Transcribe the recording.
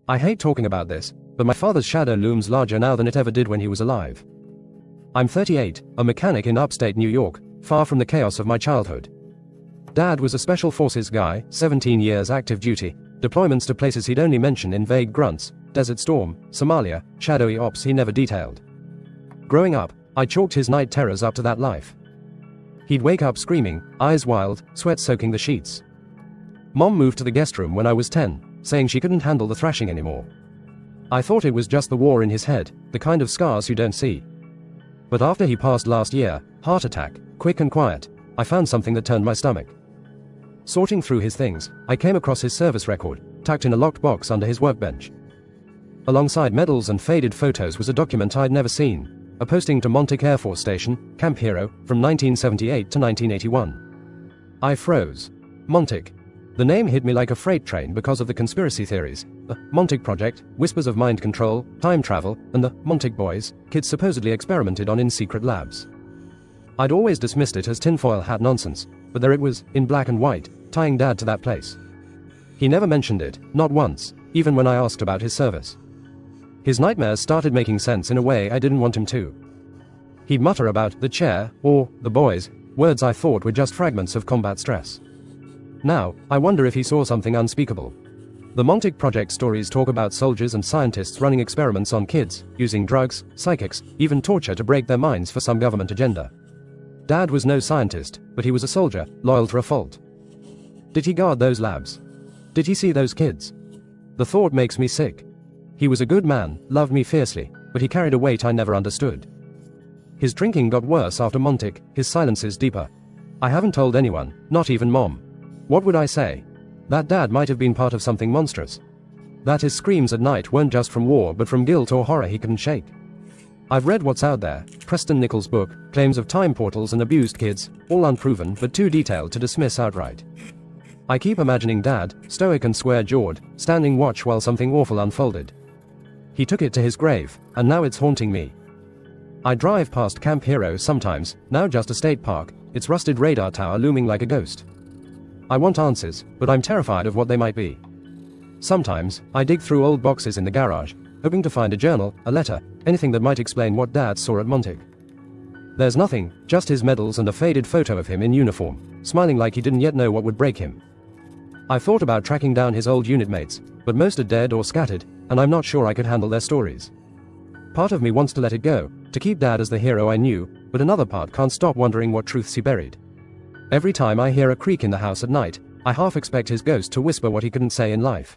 I hate talking about this, but my father's shadow looms larger now than it ever did when he was alive. I'm 38, a mechanic in upstate New York, far from the chaos of my childhood. Dad was a special forces guy, 17 years active duty, deployments to places he'd only mention in vague grunts, Desert Storm, Somalia, shadowy ops he never detailed. Growing up, I chalked his night terrors up to that life. He'd wake up screaming, eyes wild, sweat soaking the sheets. Mom moved to the guest room when I was 10, saying she couldn't handle the thrashing anymore. I thought it was just the war in his head, the kind of scars you don't see. But after he passed last year, heart attack, quick and quiet, I found something that turned my stomach. Sorting through his things, I came across his service record, tucked in a locked box under his workbench. Alongside medals and faded photos was a document I'd never seen, a posting to Montic Air Force Station, Camp Hero, from 1978 to 1981. I froze. Montic. The name hit me like a freight train because of the conspiracy theories, the Montic Project, whispers of mind control, time travel, and the Montic Boys, kids supposedly experimented on in secret labs. I'd always dismissed it as tinfoil hat nonsense, but there it was, in black and white, tying Dad to that place. He never mentioned it, not once, even when I asked about his service. His nightmares started making sense in a way I didn't want him to. He'd mutter about the chair, or the boys, words I thought were just fragments of combat stress. Now, I wonder if he saw something unspeakable. The Montic Project stories talk about soldiers and scientists running experiments on kids, using drugs, psychics, even torture to break their minds for some government agenda. Dad was no scientist, but he was a soldier, loyal to a fault. Did he guard those labs? Did he see those kids? The thought makes me sick. He was a good man, loved me fiercely, but he carried a weight I never understood. His drinking got worse after Montic, his silences deeper. I haven't told anyone, not even Mom. What would I say? That Dad might have been part of something monstrous. That his screams at night weren't just from war but from guilt or horror he couldn't shake. I've read what's out there, Preston Nichols' book, claims of time portals and abused kids, all unproven but too detailed to dismiss outright. I keep imagining Dad, stoic and square-jawed, standing watch while something awful unfolded. He took it to his grave, and now it's haunting me. I drive past Camp Hero sometimes, now just a state park, its rusted radar tower looming like a ghost. I want answers, but I'm terrified of what they might be. Sometimes, I dig through old boxes in the garage, hoping to find a journal, a letter, anything that might explain what Dad saw at Montic. There's nothing, just his medals and a faded photo of him in uniform, smiling like he didn't yet know what would break him. I've thought about tracking down his old unit mates, but most are dead or scattered, and I'm not sure I could handle their stories. Part of me wants to let it go, to keep Dad as the hero I knew, but another part can't stop wondering what truths he buried. Every time I hear a creak in the house at night, I half expect his ghost to whisper what he couldn't say in life.